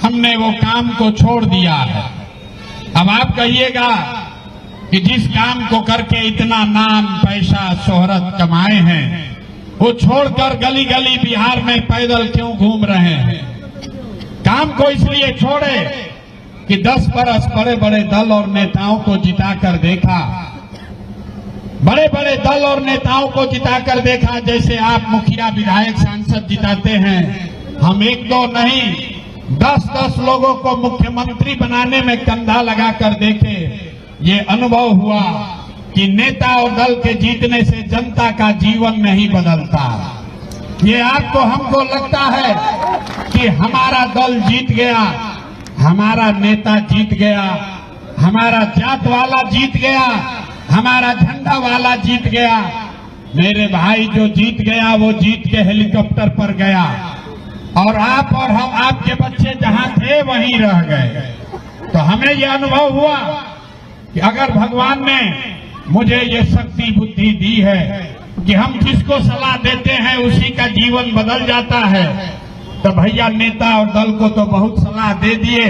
S1: हमने वो काम को छोड़ दिया है। अब आप कहिएगा कि जिस काम को करके इतना नाम, पैसा, शोहरत कमाए हैं, वो छोड़कर गली गली बिहार में पैदल क्यों घूम रहे हैं? काम को इसलिए छोड़े कि 10 बरस बड़े बड़े दल और नेताओं को जिताकर देखा, बड़े बड़े दल और नेताओं को जिताकर देखा। जैसे आप मुखिया, विधायक, सांसद जिताते हैं, हम 1-2 नहीं 10-10 लोगों को मुख्यमंत्री बनाने में कंधा लगाकर देखे। ये अनुभव हुआ कि नेता और दल के जीतने से जनता का जीवन नहीं बदलता। ये आपको हमको लगता है कि हमारा दल जीत गया, हमारा नेता जीत गया, हमारा जात वाला जीत गया, हमारा झंडा वाला जीत गया। मेरे भाई, जो जीत गया वो जीत के हेलीकॉप्टर पर गया, और आप और हम, आपके बच्चे जहां थे वहीं रह गए। तो हमें ये अनुभव हुआ कि अगर भगवान ने मुझे ये शक्ति बुद्धि दी है कि हम जिसको सलाह देते हैं उसी का जीवन बदल जाता है, तो भैया नेता और दल को तो बहुत सलाह दे दिए।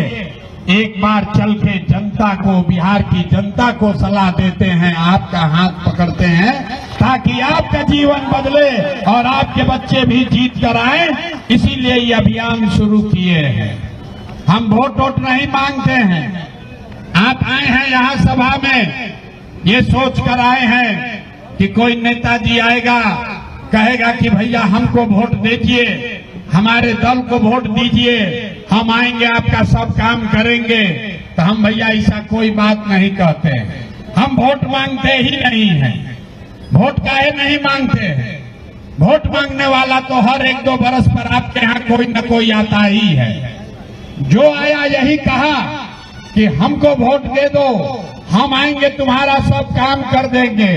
S1: एक बार चल के जनता को, बिहार की जनता को सलाह देते हैं, आपका हाथ पकड़ते हैं, ताकि आपका जीवन बदले और आपके बच्चे भी जीत कर आए। इसीलिए ये अभियान शुरू किए हैं। हम वोट नहीं मांगते हैं। आप आए हैं यहाँ सभा में, ये सोच कर आए हैं कि कोई नेताजी आएगा, कहेगा कि भैया हमको वोट दीजिए, हमारे दल को वोट दीजिए, हम आएंगे, आपका सब काम करेंगे। तो हम भैया ऐसा कोई बात नहीं कहते। हम वोट मांगते ही नहीं हैं। वोट काहे नहीं मांगते हैं? वोट मांगने वाला तो हर 1-2 बरस पर आपके यहाँ कोई न कोई आता ही है। जो आया यही कहा कि हमको वोट दे दो, हम आएंगे, तुम्हारा सब काम कर देंगे।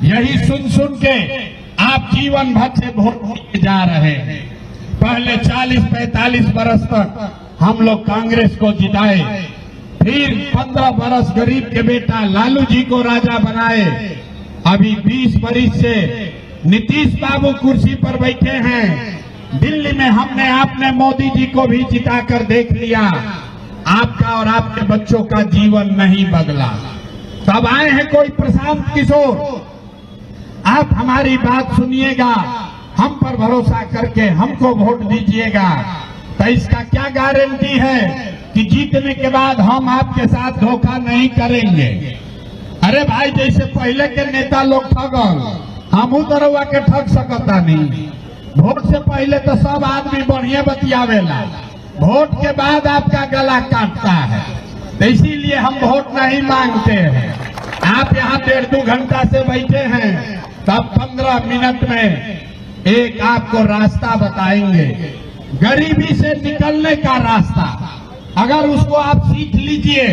S1: यही सुन सुन के आप जीवन भर से वोट देते जा रहे हैं। पहले 40-45 बरस तक हम लोग कांग्रेस को जिताए, फिर 15 बरस गरीब के बेटा लालू जी को राजा बनाए। अभी 20 बरस से नीतीश बाबू कुर्सी पर बैठे हैं। दिल्ली में हमने आपने मोदी जी को भी जिताकर देख लिया। आपका और आपके बच्चों का जीवन नहीं बदला। तब आए हैं कोई प्रशांत किशोर, आप हमारी बात सुनिएगा, हम पर भरोसा करके हमको वोट दीजिएगा। तो इसका क्या गारंटी है कि जीतने के बाद हम आपके साथ धोखा नहीं करेंगे? अरे भाई, जैसे पहले के नेता लोग ठगल, हम उतरवा के ठग सकता नहीं। वोट से पहले तो सब आदमी बढ़िया बतियावेला, वोट के बाद आपका गला काटता है। तो इसीलिए हम वोट नहीं मांगते हैं। आप यहाँ 1.5-2 घंटा से बैठे हैं, तब 15 मिनट में एक आपको रास्ता बताएंगे, गरीबी से निकलने का रास्ता। अगर उसको आप सीख लीजिए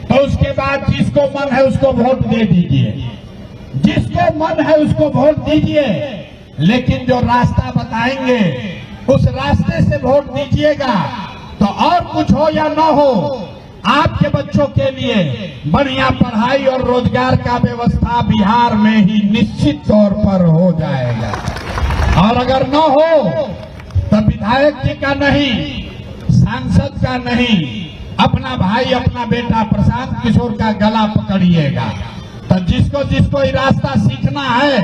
S1: तो उसके बाद जिसको मन है उसको वोट दे दीजिए, जिसको मन है उसको वोट दीजिए। लेकिन जो रास्ता बताएंगे उस रास्ते से वोट दीजिएगा। तो और कुछ हो या न हो, आपके बच्चों के लिए बढ़िया पढ़ाई और रोजगार का व्यवस्था बिहार में ही निश्चित तौर पर हो जाएगा। और अगर न हो तो विधायक जी का नहीं, सांसद का नहीं, अपना भाई, अपना बेटा प्रशांत किशोर का गला पकड़िएगा। तो जिसको जिसको ये रास्ता सीखना है,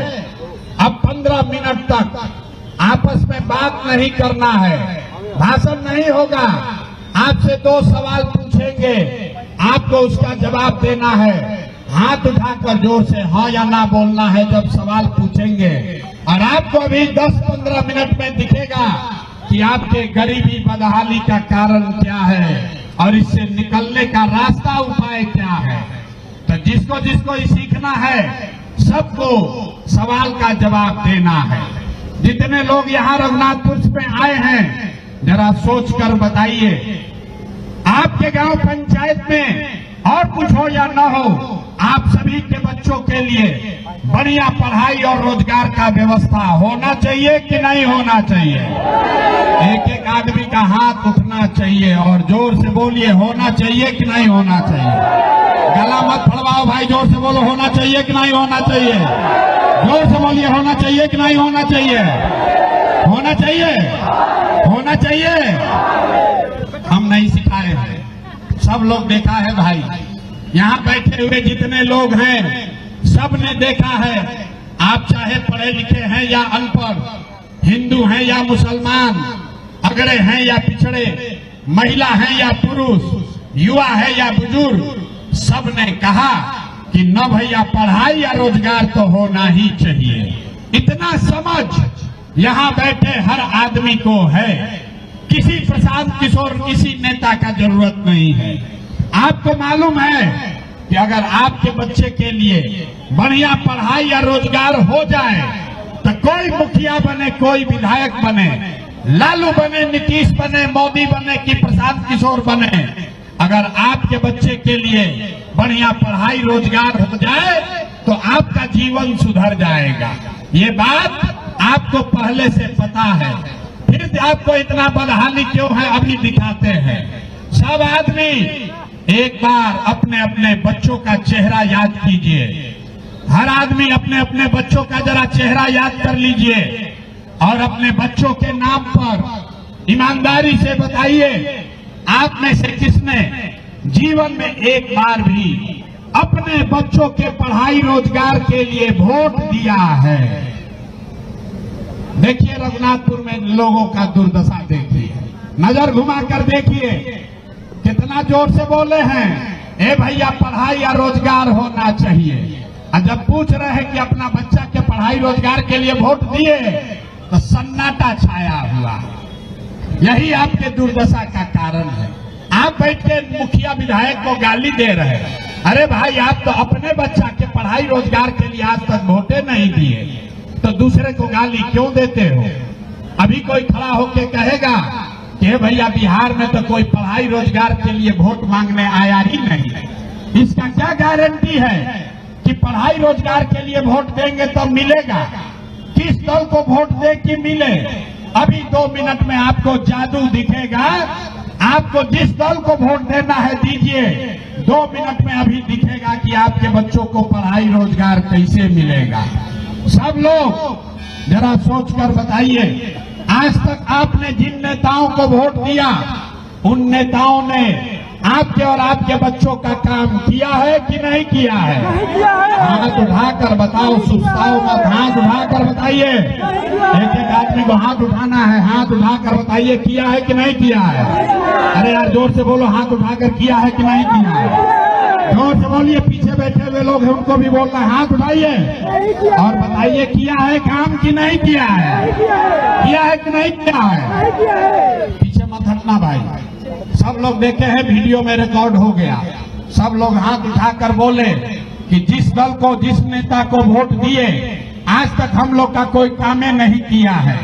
S1: अब 15 मिनट तक आपस में बात नहीं करना है, भाषण नहीं होगा। आपसे 2 सवाल पूछेंगे, आपको उसका जवाब देना है। हाथ उठाकर जोर से हाँ या ना बोलना है जब सवाल पूछेंगे। और आपको अभी 10-15 मिनट में दिखेगा कि आपके गरीबी बदहाली का कारण क्या है और इससे निकलने का रास्ता उपाय क्या है। तो जिसको जिसको ये सीखना है सबको सवाल का जवाब देना है। जितने लोग यहाँ रघुनाथपुर में आए हैं जरा सोच कर बताइए, आपके गांव पंचायत में और कुछ हो या न हो, आप सभी के बच्चों के लिए बढ़िया पढ़ाई और रोजगार का व्यवस्था होना चाहिए कि नहीं होना चाहिए? एक एक आदमी का हाथ उठना चाहिए और जोर से बोलिए, होना चाहिए कि नहीं होना चाहिए? गला मत फड़वाओ भाई, जोर से बोलो, होना चाहिए कि नहीं होना चाहिए? जोर से बोलिए, होना चाहिए कि नहीं होना चाहिए? होना चाहिए, होना चाहिए। हम नहीं सिखाए हैं, सब लोग देखा है भाई। यहाँ बैठे हुए जितने लोग हैं सब ने देखा है। आप चाहे पढ़े लिखे हैं या अनपढ़, हिंदू हैं या मुसलमान, अगड़े हैं या पिछड़े, महिला हैं या पुरुष, युवा है या बुजुर्ग, सब ने कहा कि न भैया पढ़ाई या रोजगार तो होना ही चाहिए। इतना समझ यहाँ बैठे हर आदमी को है। किसी प्रशांत किशोर, किसी नेता का जरूरत नहीं है। आपको मालूम है कि अगर आपके बच्चे के लिए बढ़िया पढ़ाई या रोजगार हो जाए तो कोई मुखिया बने, कोई विधायक बने, लालू बने, नीतीश बने, मोदी बने कि प्रशांत किशोर बने, अगर आपके बच्चे के लिए बढ़िया पढ़ाई रोजगार हो जाए तो आपका जीवन सुधर जाएगा। ये बात आपको पहले से पता है, फिर आपको इतना बदहाली क्यों है अभी दिखाते हैं। सब आदमी एक बार अपने अपने बच्चों का चेहरा याद कीजिए। हर आदमी अपने अपने बच्चों का जरा चेहरा याद कर लीजिए और अपने बच्चों के नाम पर ईमानदारी से बताइए, आप में से किसने जीवन में एक बार भी अपने बच्चों के पढ़ाई रोजगार के लिए वोट दिया है? देखिए रघुनाथपुर में लोगों का दुर्दशा देखिए, नजर घुमाकर देखिए, कितना जोर से बोले हैं, ए भैया पढ़ाई या रोजगार होना चाहिए। और जब पूछ रहे हैं कि अपना बच्चा के पढ़ाई रोजगार के लिए वोट दिए तो सन्नाटा छाया हुआ। यही आपके दुर्दशा का कारण है। आप बैठ के मुखिया विधायक को गाली दे रहे हैं। अरे भाई, आप तो अपने बच्चा के पढ़ाई रोजगार के लिए आज तक वोटे नहीं दिए तो दूसरे को गाली क्यों देते हो? अभी कोई खड़ा होके कहेगा कि भैया बिहार में तो कोई पढ़ाई रोजगार के लिए वोट मांगने आया ही नहीं है। इसका क्या गारंटी है कि पढ़ाई रोजगार के लिए वोट देंगे तो मिलेगा? किस दल को वोट दे कि मिले? अभी 2 मिनट में आपको जादू दिखेगा। आपको जिस दल को वोट देना है दीजिए, 2 मिनट में अभी दिखेगा कि आपके बच्चों को पढ़ाई रोजगार कैसे मिलेगा। सब लोग जरा सोचकर बताइए, आज तक आपने जिन नेताओं को वोट दिया उन नेताओं ने आपके और आपके बच्चों का काम किया है कि नहीं किया है? हाथ उठाकर बताओ, सुस्ताओ मत, हाथ उठाकर बताइए। एक एक आदमी को हाथ उठाना है, हाथ उठाकर बताइए किया है कि नहीं किया है? अरे यार जोर से बोलो, हाथ उठाकर किया है कि नहीं किया है? जोर से बोलिए, पीछे बैठे हुए लोग हैं उनको भी बोलना है, हाथ उठाइए और बताइए किया है काम कि नहीं किया है? किया है कि नहीं किया है? पीछे मत हटना भाई। सब लोग देखे हैं, वीडियो में रिकॉर्ड हो गया। सब लोग हाथ उठाकर बोले कि जिस दल को, जिस नेता को वोट दिए आज तक हम लोग का कोई काम नहीं किया है।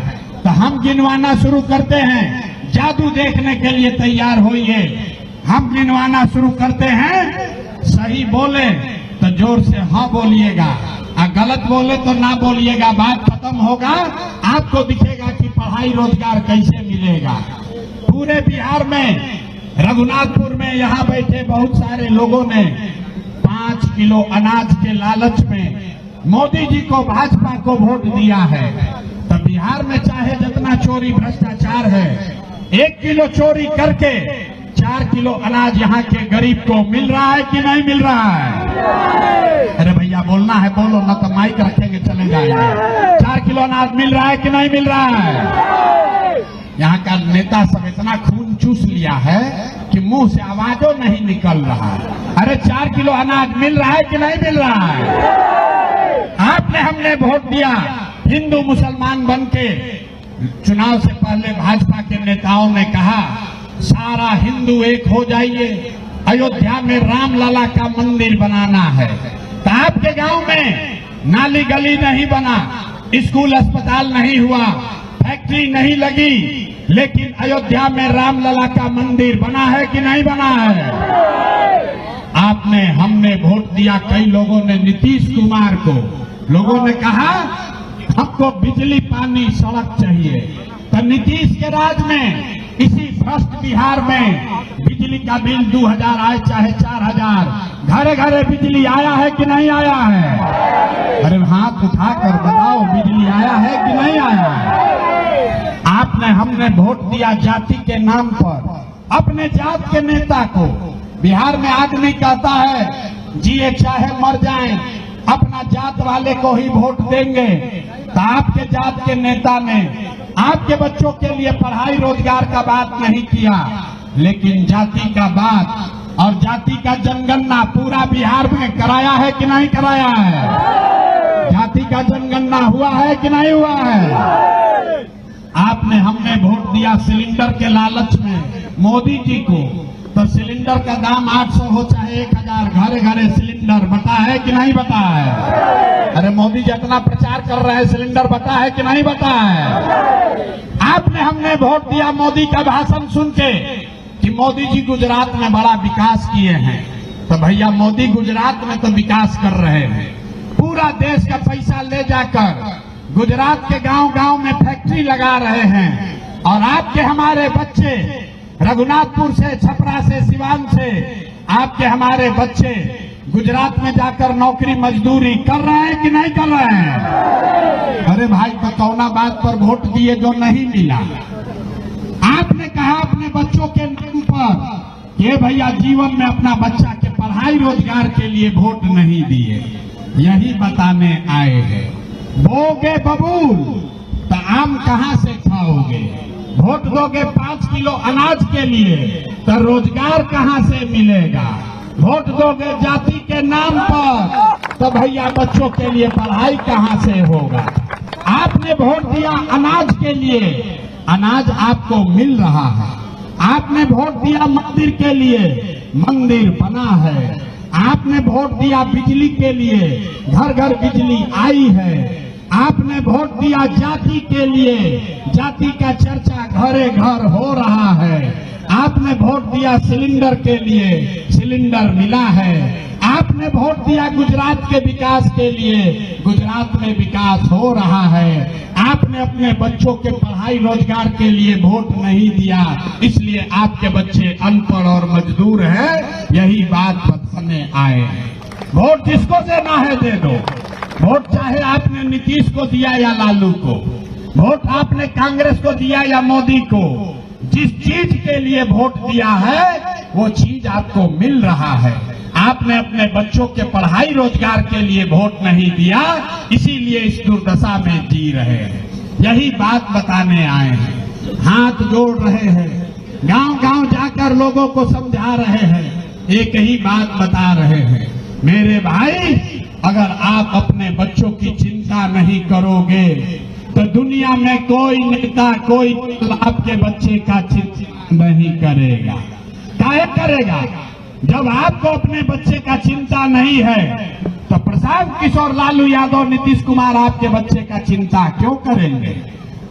S1: तो हम गिनवाना शुरू करते हैं, जादू देखने के लिए तैयार होइए। हम गिनवाना शुरू करते हैं, सही बोले तो जोर से हाँ बोलिएगा और गलत बोले तो ना बोलिएगा। बात खत्म होगा, आपको दिखेगा कि पढ़ाई रोजगार कैसे मिलेगा। पूरे बिहार में, रघुनाथपुर में यहाँ बैठे बहुत सारे लोगों ने 5 किलो अनाज के लालच में मोदी जी को, भाजपा को वोट दिया है। तो बिहार में चाहे जितना चोरी भ्रष्टाचार है, 1 किलो चोरी करके 4 किलो अनाज यहाँ के गरीब को मिल रहा है कि नहीं मिल रहा है? अरे भैया भैया बोलना है बोलो, न तो माइक रखेंगे चले जाएंगे। 4 किलो अनाज मिल रहा है कि नहीं मिल रहा है? यहाँ का नेता सब इतना खून चूस लिया है कि मुंह से आवाजों नहीं निकल रहा है। अरे 4 किलो अनाज मिल रहा है कि नहीं मिल रहा है? आपने हमने वोट दिया, हिंदू मुसलमान बन के चुनाव से पहले भाजपा के नेताओं ने कहा सारा हिंदू एक हो जाइए, अयोध्या में रामलला का मंदिर बनाना है। तो आपके गांव में नाली गली नहीं बना, स्कूल अस्पताल नहीं हुआ, फैक्ट्री नहीं लगी, लेकिन अयोध्या में रामलला का मंदिर बना है कि नहीं बना है? आपने हमने वोट दिया, कई लोगों ने नीतीश कुमार को, लोगों ने कहा हमको बिजली पानी सड़क चाहिए। तो नीतीश के राज में इसी भ्रष्ट बिहार में बिजली का बिल 2000 आए चाहे 4000, घरे घरे बिजली आया है कि नहीं आया है? अरे हाथ उठाकर बताओ बिजली आया है कि नहीं आया है? आपने हमने वोट दिया जाति के नाम पर, अपने जात के नेता को। बिहार में आदमी कहता है जिए चाहे मर जाएं, अपना जात वाले को ही वोट देंगे। तो आपके जात के नेता ने आपके बच्चों के लिए पढ़ाई रोजगार का बात नहीं किया, लेकिन जाति का बात और जाति का जनगणना पूरा बिहार में कराया है कि नहीं कराया है? जाति का जनगणना हुआ है कि नहीं हुआ है? आपने हमने वोट दिया सिलेंडर के लालच में मोदी जी को। तो सिलेंडर का दाम 800 हो चाहे 1000, घरे घरे सिलेंडर बता है कि नहीं बता है? अरे मोदी जी इतना प्रचार कर रहे हैं, सिलेंडर बता है कि नहीं बता है? आपने हमने वोट दिया मोदी का भाषण सुन के कि मोदी जी गुजरात में बड़ा विकास किए हैं। तो भैया मोदी गुजरात में तो विकास कर रहे हैं, पूरा देश का पैसा ले जाकर गुजरात के गांव गांव में फैक्ट्री लगा रहे हैं। और आपके हमारे बच्चे रघुनाथपुर से, छपरा से, सिवान से आपके हमारे बच्चे गुजरात में जाकर नौकरी मजदूरी कर रहे हैं कि नहीं कर रहे हैं? अरे भाई तो कौना बात पर वोट दिए जो नहीं मिला? आपने कहा अपने बच्चों के नाम पर कि भैया जीवन में अपना बच्चा के पढ़ाई रोजगार के लिए वोट नहीं दिए, यही बताने आए हैं। बोगे बबूल तो आम कहां से खाओगे? वोट दोगे 5 किलो अनाज के लिए तो रोजगार कहां से मिलेगा? वोट दोगे जाति के नाम पर तो भैया बच्चों के लिए पढ़ाई कहां से होगा? आपने वोट दिया अनाज के लिए, अनाज आपको मिल रहा है। आपने वोट दिया मंदिर के लिए, मंदिर बना है। आपने वोट दिया बिजली के लिए, घर घर बिजली आई है। आपने वोट दिया जाति के लिए, जाति का चर्चा घरे घर हो रहा है। आपने वोट दिया सिलेंडर के लिए, सिलेंडर मिला है। आपने वोट दिया गुजरात के विकास के लिए, गुजरात में विकास हो रहा है। आपने अपने बच्चों के पढ़ाई रोजगार के लिए वोट नहीं दिया, इसलिए आपके बच्चे अनपढ़ और मजदूर हैं। यही बात बताने आए हैं। वोट जिसको देना है दे दो। वोट चाहे आपने नीतीश को दिया या लालू को, वोट आपने कांग्रेस को दिया या मोदी को, जिस चीज के लिए वोट दिया है वो चीज आपको मिल रहा है। आपने अपने बच्चों के पढ़ाई रोजगार के लिए वोट नहीं दिया, इसीलिए इस दुर्दशा में जी रहे हैं। यही बात बताने आए हैं। हाथ जोड़ रहे हैं, गांव गांव जाकर लोगों को समझा रहे हैं, एक ही बात बता रहे हैं, मेरे भाई अगर आप अपने बच्चों की चिंता नहीं करोगे तो दुनिया में कोई नेता कोई आपके बच्चे का चिंता नहीं करेगा। क्या करेगा? जब आपको अपने बच्चे का चिंता नहीं है तो प्रशांत किशोर, लालू यादव, नीतीश कुमार आपके बच्चे का चिंता क्यों करेंगे?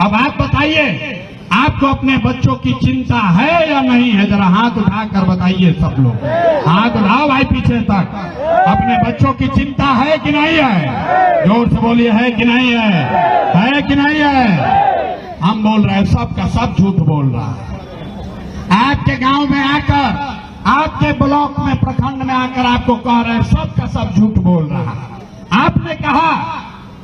S1: अब आप बताइए, आपको अपने बच्चों की चिंता है या नहीं है? जरा हाथ उठाकर बताइए सब लोग, हाथ उठाओ भाई पीछे तक। अपने बच्चों की चिंता है कि नहीं है? जोर से बोलिए, है कि नहीं है? है कि नहीं है? हम बोल रहे हैं, सबका सब झूठ बोल रहा है। आपके गांव में आकर, आपके ब्लॉक में, प्रखंड में आकर आपको कह रहे हैं, सबका सब झूठ बोल रहा है। आपने कहा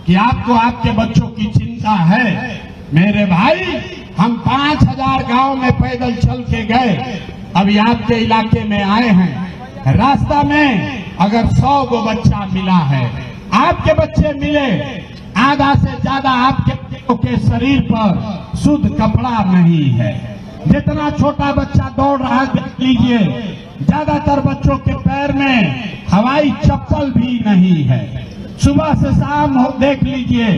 S1: कि आपको आपके बच्चों की चिंता है। मेरे भाई, हम 5000 गांव में पैदल चल के गए, अभी आपके इलाके में आए हैं। रास्ता में अगर 100 गो बच्चा मिला है आपके बच्चे मिले, आधा से ज्यादा आपके बच्चों के शरीर पर शुद्ध कपड़ा नहीं है। जितना छोटा बच्चा दौड़ रहा है देख लीजिए, ज्यादातर बच्चों के पैर में हवाई चप्पल भी नहीं है। सुबह से शाम हो देख लीजिए,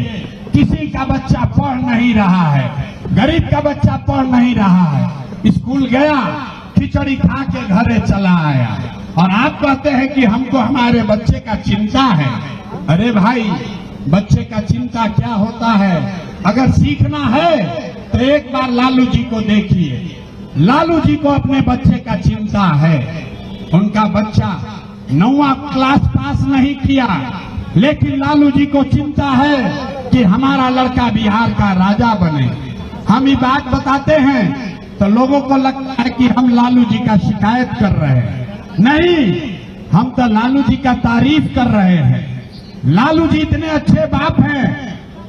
S1: किसी का बच्चा पढ़ नहीं रहा है, गरीब का बच्चा पढ़ नहीं रहा है। स्कूल गया, खिचड़ी खा के घरे चला आया, और आप कहते हैं कि हमको हमारे बच्चे का चिंता है। अरे भाई, बच्चे का चिंता क्या होता है? अगर सीखना है तो एक बार लालू जी को देखिए। लालू जी को अपने बच्चे का चिंता है। उनका बच्चा 9वां क्लास पास नहीं किया, लेकिन लालू जी को चिंता है कि हमारा लड़का बिहार का राजा बने। हम ये बात बताते हैं तो लोगों को लगता है कि हम लालू जी का शिकायत कर रहे हैं। नहीं, हम तो लालू जी का तारीफ कर रहे हैं। लालू जी इतने अच्छे बाप हैं,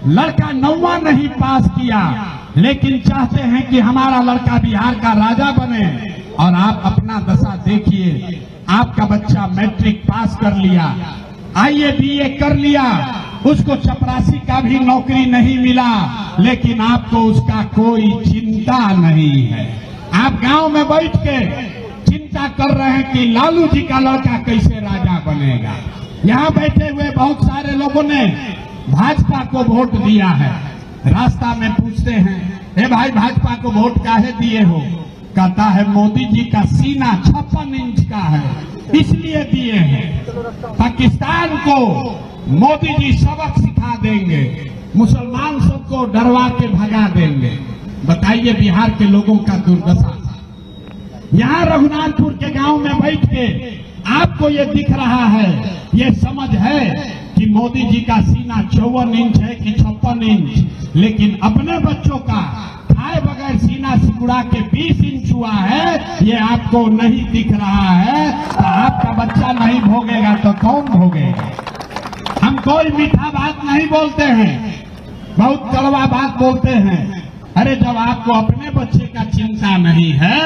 S1: लड़का 9वां नहीं पास किया, लेकिन चाहते हैं कि हमारा लड़का बिहार का राजा बने। और आप अपना दशा देखिए, आपका बच्चा मैट्रिक पास कर लिया, आईए बीए कर लिया, उसको चपरासी का भी नौकरी नहीं मिला, लेकिन आपको उसका कोई चिंता नहीं है। आप गांव में बैठ के चिंता कर रहे हैं कि लालू जी का लड़का कैसे राजा बनेगा। यहाँ बैठे हुए बहुत सारे लोगों ने भाजपा को वोट दिया है। रास्ता में पूछते हैं, ए भाई, भाजपा को वोट काहे दिए हो? कहता है मोदी जी का सीना 56 इंच का है, इसलिए दिए हैं। पाकिस्तान को मोदी जी सबक सिखा देंगे, मुसलमान सबको डरवा के भगा देंगे। बताइए बिहार के लोगों का दुर्दशा। यहाँ रघुनाथपुर के गांव में बैठ के आपको ये दिख रहा है, ये समझ है कि मोदी जी का सीना 54 इंच है कि 56 इंच, लेकिन अपने बच्चों का खाए बगैर सीना सिकुड़ा के 20 इंच हुआ है, ये आपको नहीं दिख रहा है। तो आपका बच्चा नहीं भोगेगा तो कौन भोगेगा? हम कोई मीठा बात नहीं बोलते हैं, बहुत कड़वा बात बोलते हैं। अरे जब आपको अपने बच्चे का चिंता नहीं है